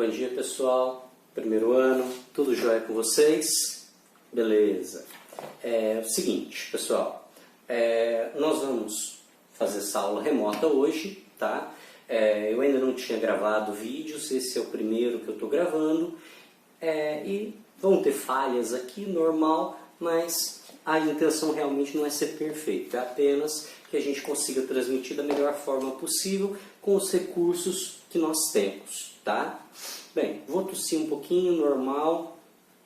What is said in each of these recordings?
Bom dia, pessoal. Primeiro ano, tudo jóia com vocês? Beleza. É o seguinte, pessoal, nós vamos fazer essa aula remota hoje, tá? Eu ainda não tinha gravado vídeos, esse é o primeiro que eu estou gravando. E vão ter falhas aqui, normal, mas a intenção realmente não é ser perfeito, é apenas que a gente consiga transmitir da melhor forma possível com os recursos que nós temos, tá? Bem, vou tossir um pouquinho, normal,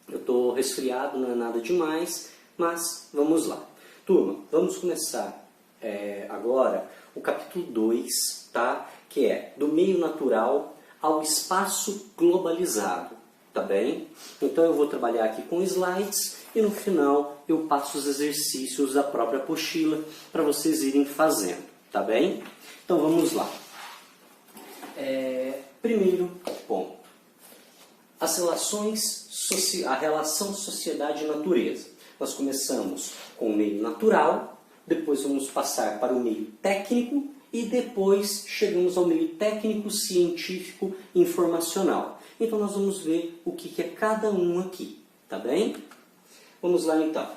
eu estou resfriado, não é nada demais, mas vamos lá. Turma, vamos começar agora o capítulo 2, tá? Que é do meio natural ao espaço globalizado, tá bem? Então eu vou trabalhar aqui com slides e no final eu passo os exercícios da própria apostila para vocês irem fazendo, tá bem? Então vamos lá. Primeiro ponto. A relação sociedade e natureza. Nós começamos com o meio natural, depois vamos passar para o meio técnico e depois chegamos ao meio técnico, científico e informacional. Então nós vamos ver o que é cada um aqui, tá bem? Vamos lá então.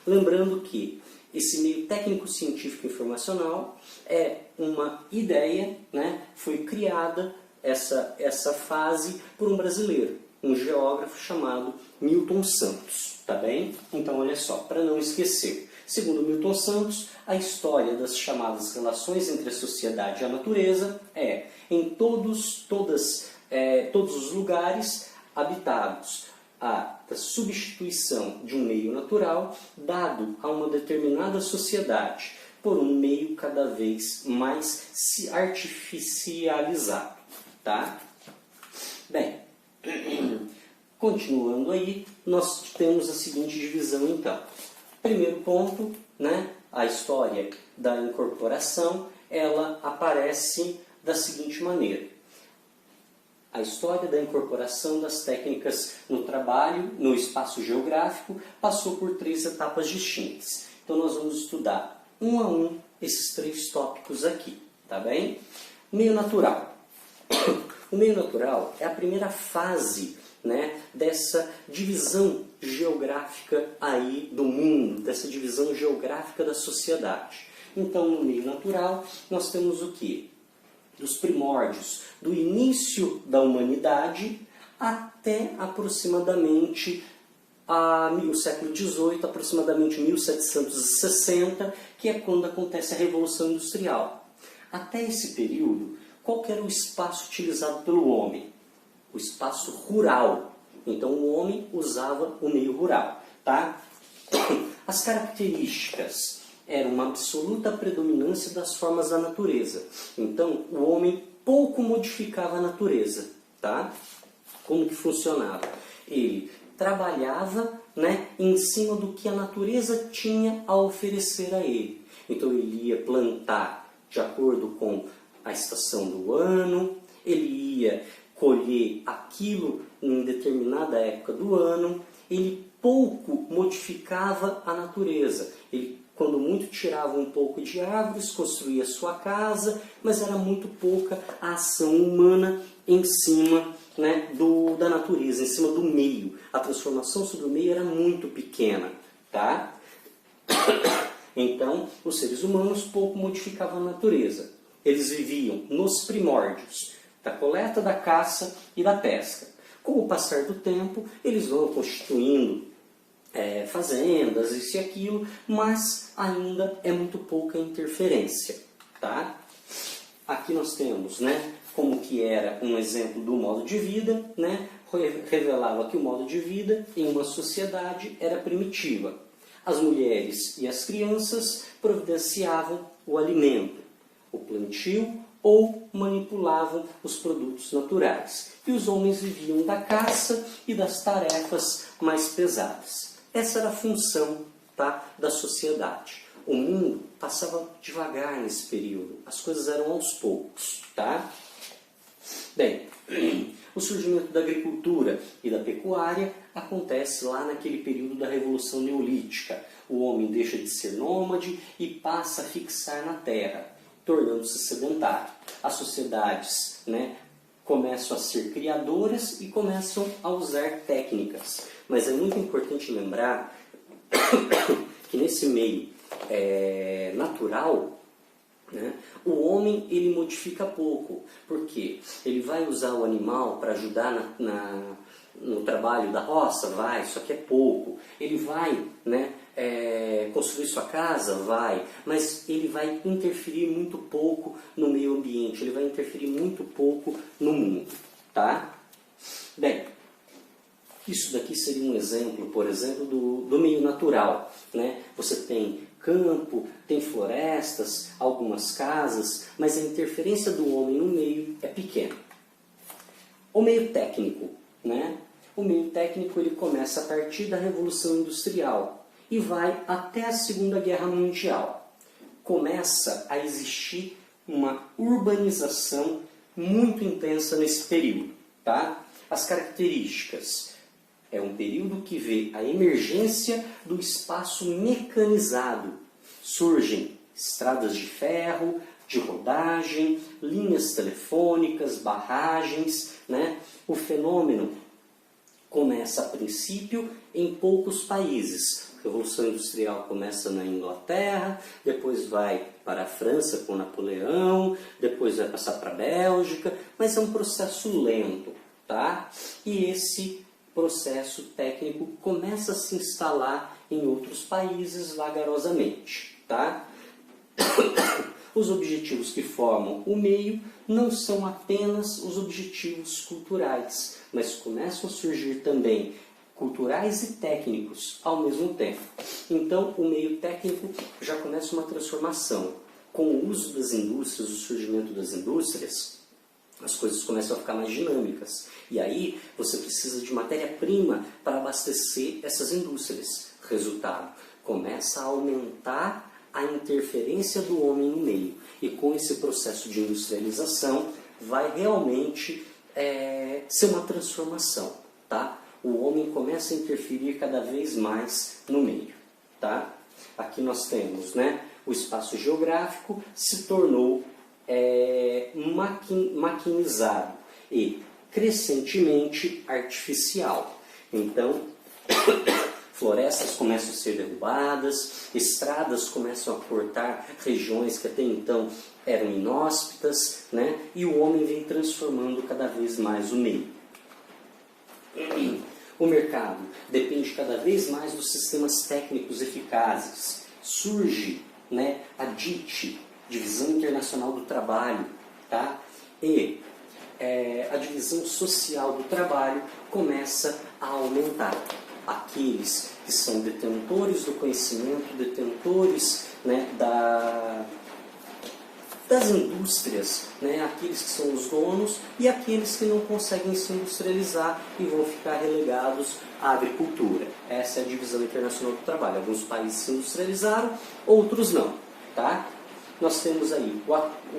Lembrando que esse meio técnico, científico e informacional é uma ideia, né? Foi criada essa fase por um brasileiro, um geógrafo chamado Milton Santos, tá bem? Então olha só, para não esquecer. Segundo Milton Santos, a história das chamadas relações entre a sociedade e a natureza é em todos os lugares habitados da substituição de um meio natural dado a uma determinada sociedade por um meio cada vez mais artificializado, tá? Bem, continuando aí, nós temos a seguinte divisão então. Primeiro ponto, né, a história da incorporação, ela aparece da seguinte maneira. A história da incorporação das técnicas no trabalho, no espaço geográfico, passou por 3 etapas distintas. Então nós vamos estudar um a um esses 3 tópicos aqui, tá bem? Meio natural. O meio natural é a primeira fase, né, dessa divisão geográfica aí do mundo, dessa divisão geográfica da sociedade. Então, no meio natural, nós temos o quê? Dos primórdios, do início da humanidade até aproximadamente o século XVIII, aproximadamente 1760, que é quando acontece a Revolução Industrial. Até esse período, qual que era o espaço utilizado pelo homem? O espaço rural. Então o homem usava o meio rural, tá? As características eram uma absoluta predominância das formas da natureza. Então o homem pouco modificava a natureza, tá? Como que funcionava? Ele trabalhava, né, em cima do que a natureza tinha a oferecer a ele. Então ele ia plantar de acordo com a estação do ano, ele ia colher aquilo em determinada época do ano, ele pouco modificava a natureza. Ele, quando muito, tirava um pouco de árvores, construía sua casa, mas era muito pouca a ação humana em cima, né, da natureza, em cima do meio. A transformação sobre o meio era muito pequena, tá? Então, os seres humanos pouco modificavam a natureza. Eles viviam nos primórdios da coleta, da caça e da pesca. Com o passar do tempo, eles vão constituindo fazendas, isso e aquilo, mas ainda é muito pouca interferência, tá? Aqui nós temos, né, como que era um exemplo do modo de vida, né? Revelava que o modo de vida em uma sociedade era primitiva. As mulheres e as crianças providenciavam o alimento, o plantio ou manipulavam os produtos naturais. E os homens viviam da caça e das tarefas mais pesadas. Essa era a função, tá, da sociedade. O mundo passava devagar nesse período. As coisas eram aos poucos, tá? Bem, o surgimento da agricultura e da pecuária acontece lá naquele período da Revolução Neolítica. O homem deixa de ser nômade e passa a fixar na terra. tornando-se sedentário. As sociedades, né, começam a ser criadoras e começam a usar técnicas. Mas é muito importante lembrar que nesse meio natural, né, o homem ele modifica pouco. Por quê? Ele vai usar o animal para ajudar no trabalho da roça? Vai, só que é pouco. Ele vai, né, construir sua casa? Vai, mas ele vai interferir muito pouco no meio ambiente, ele vai interferir muito pouco no mundo, tá? Bem, isso daqui seria um exemplo, por exemplo, do meio natural, né? Você tem campo, tem florestas, algumas casas, mas a interferência do homem no meio é pequena. O meio técnico, né? O meio técnico ele começa a partir da Revolução Industrial e vai até a Segunda Guerra Mundial. Começa a existir uma urbanização muito intensa nesse período, tá? As características: é um período que vê a emergência do espaço mecanizado. Surgem estradas de ferro, de rodagem, linhas telefônicas, barragens, né? O fenômeno começa a princípio em poucos países. A Revolução Industrial começa na Inglaterra, depois vai para a França com Napoleão, depois vai passar para a Bélgica, mas é um processo lento, tá? E esse processo técnico começa a se instalar em outros países vagarosamente, tá? Os objetivos que formam o meio não são apenas os objetivos culturais, mas começam a surgir também culturais e técnicos ao mesmo tempo. Então, o meio técnico já começa uma transformação. Com o uso das indústrias, o surgimento das indústrias, as coisas começam a ficar mais dinâmicas. E aí, você precisa de matéria-prima para abastecer essas indústrias. Resultado, começa a aumentar a interferência do homem no meio. E com esse processo de industrialização, vai realmente ser uma transformação, tá? O homem começa a interferir cada vez mais no meio, tá? Aqui nós temos, né, o espaço geográfico se tornou maquinizado e crescentemente artificial. Então, florestas começam a ser derrubadas, estradas começam a cortar regiões que até então eram inóspitas, né? E o homem vem transformando cada vez mais o meio. O mercado depende cada vez mais dos sistemas técnicos eficazes. Surge, né, a DIT, Divisão Internacional do Trabalho, tá? E a divisão social do trabalho começa a aumentar. Aqueles que são detentores do conhecimento, detentores, né, das indústrias, né, aqueles que são os donos e aqueles que não conseguem se industrializar e vão ficar relegados à agricultura. Essa é a divisão internacional do trabalho. Alguns países se industrializaram, outros não, tá? Nós temos aí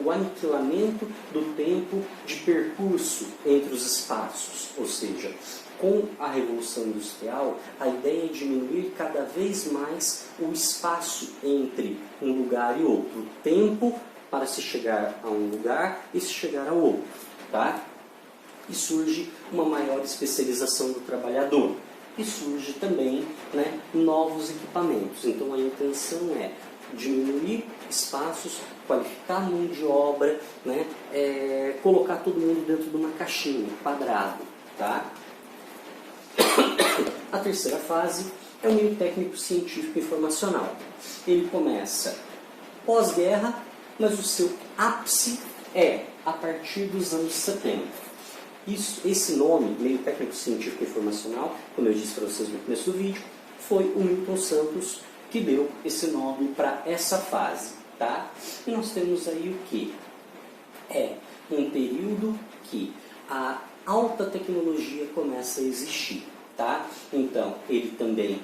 o aniquilamento do tempo de percurso entre os espaços, ou seja, com a Revolução Industrial, a ideia é diminuir cada vez mais o espaço entre um lugar e outro, o tempo para se chegar a um lugar e se chegar ao outro, tá? E surge uma maior especialização do trabalhador. E surge também, né, novos equipamentos. Então a intenção é diminuir espaços, qualificar a mão de obra, né, colocar todo mundo dentro de uma caixinha, quadrado, tá? A terceira fase é o meio técnico científico informacional. Ele começa pós-guerra, mas o seu ápice é a partir dos anos 70. Esse nome, meio técnico científico informacional, como eu disse para vocês no começo do vídeo, foi o Milton Santos que deu esse nome para essa fase, tá? E nós temos aí o que? É um período que a alta tecnologia começa a existir, tá? Então, ele também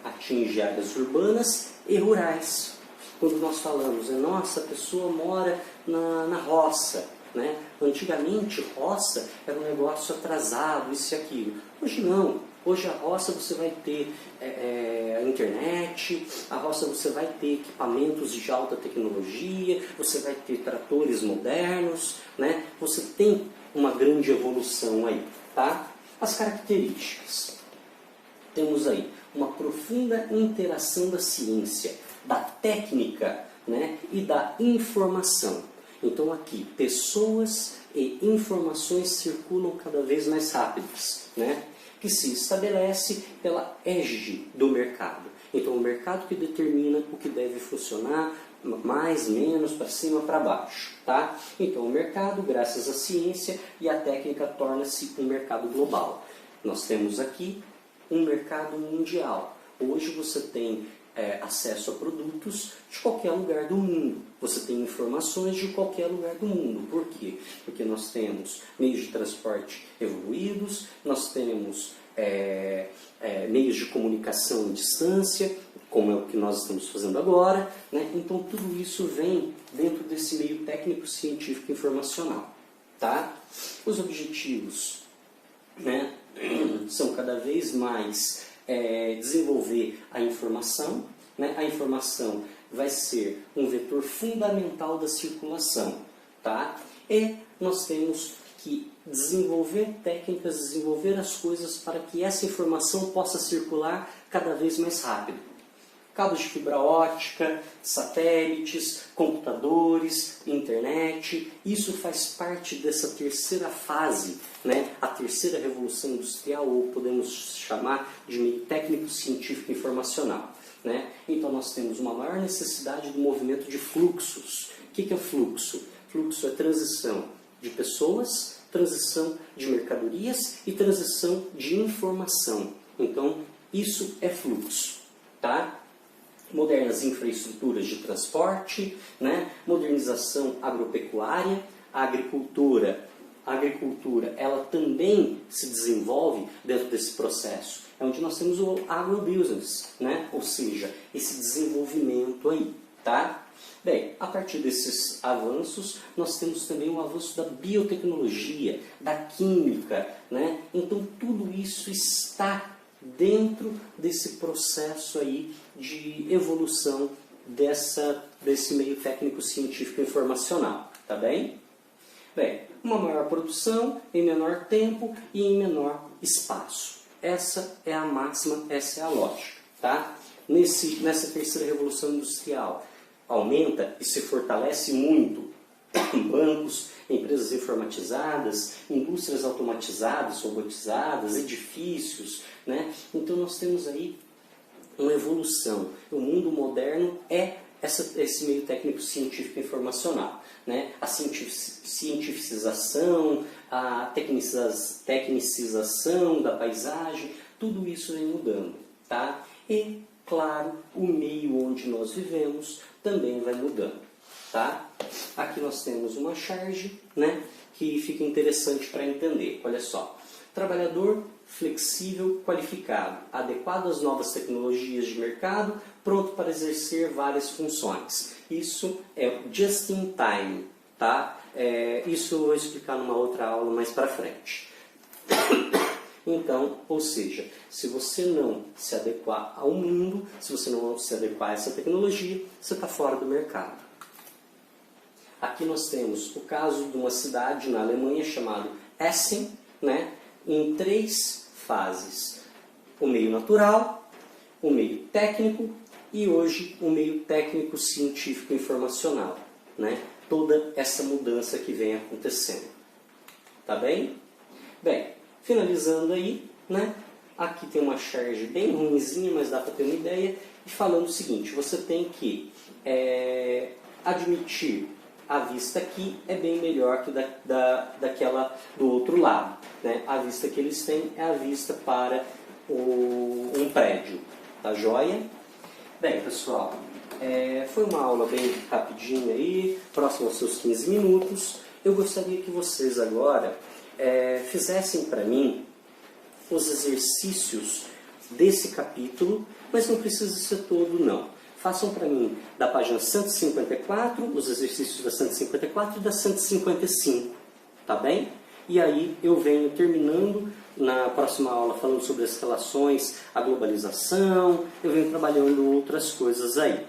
atinge áreas urbanas e rurais. Quando nós falamos, nossa, a pessoa mora na roça, né? Antigamente, roça era um negócio atrasado, isso e aquilo. Hoje não. Hoje a roça você vai ter a internet, a roça você vai ter equipamentos de alta tecnologia, você vai ter tratores modernos, né? Você tem uma grande evolução aí, tá? As características. Temos aí uma profunda interação da ciência, da técnica, né? E da informação. Então aqui, pessoas e informações circulam cada vez mais rápidas, né? Que se estabelece pela égide do mercado. Então, o mercado que determina o que deve funcionar, mais, menos, para cima, para baixo. Tá? Então, o mercado, graças à ciência e à técnica, torna-se um mercado global. Nós temos aqui um mercado mundial. Hoje você tem acesso a produtos de qualquer lugar do mundo. Você tem informações de qualquer lugar do mundo. Por quê? Porque nós temos meios de transporte evoluídos, nós temos meios de comunicação à distância, como é o que nós estamos fazendo agora, né? Então tudo isso vem dentro desse meio técnico, científico e informacional. Tá? Os objetivos, né, são cada vez mais desenvolver a informação, né? A informação vai ser um vetor fundamental da circulação, tá? E nós temos que desenvolver técnicas, desenvolver as coisas para que essa informação possa circular cada vez mais rápido. Cabos de fibra ótica, satélites, computadores, internet, isso faz parte dessa terceira fase, né? A terceira revolução industrial, ou podemos chamar de meio técnico, científico e informacional. Né? Então nós temos uma maior necessidade do movimento de fluxos. O que é fluxo? Fluxo é transição de pessoas, transição de mercadorias e transição de informação. Então isso é fluxo. Tá? Modernas infraestruturas de transporte, né? Modernização agropecuária, a agricultura ela também se desenvolve dentro desse processo. É onde nós temos o agrobusiness, né? Ou seja, esse desenvolvimento aí, tá? Bem, a partir desses avanços, nós temos também o avanço da biotecnologia, da química, né? Então tudo isso está dentro desse processo aí de evolução desse meio técnico, científico e informacional, tá bem? Bem, uma maior produção em menor tempo e em menor espaço. Essa é a máxima, essa é a lógica, tá? Nessa terceira revolução industrial, aumenta e se fortalece muito bancos, empresas informatizadas, indústrias automatizadas, robotizadas, edifícios, né? Então nós temos aí uma evolução. O mundo moderno é esse meio técnico, científico e informacional, né? A cientificização, a tecnicização da paisagem, tudo isso vem mudando, tá? E, claro, o meio onde nós vivemos também vai mudando, tá? Aqui nós temos uma charge, né, que fica interessante para entender. Olha só. Trabalhador flexível, qualificado, adequado às novas tecnologias de mercado, pronto para exercer várias funções. Isso é just in time, tá? Isso eu vou explicar numa outra aula mais para frente. Então, ou seja, se você não se adequar ao mundo, se você não se adequar a essa tecnologia, você está fora do mercado. Aqui nós temos o caso de uma cidade na Alemanha chamada Essen, né, em 3 fases. O meio natural, o meio técnico e hoje o meio técnico, científico e informacional. Né? Toda essa mudança que vem acontecendo. Tá bem? Bem, finalizando aí, né? Aqui tem uma charge bem ruinzinha, mas dá para ter uma ideia. E falando o seguinte, você tem que admitir a vista aqui é bem melhor que daquela do outro lado. Né? A vista que eles têm é a vista para um prédio. Tá joia? Bem, pessoal, foi uma aula bem rapidinha aí, próximo aos seus 15 minutos. Eu gostaria que vocês agora fizessem para mim os exercícios desse capítulo, mas não precisa ser todo, não. Façam para mim da página 154, os exercícios da 154 e da 155, tá bem? e aí eu venho terminando na próxima aula falando sobre as relações, a globalização, eu venho trabalhando outras coisas aí,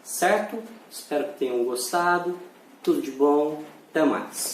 certo? Espero que tenham gostado, tudo de bom, até mais!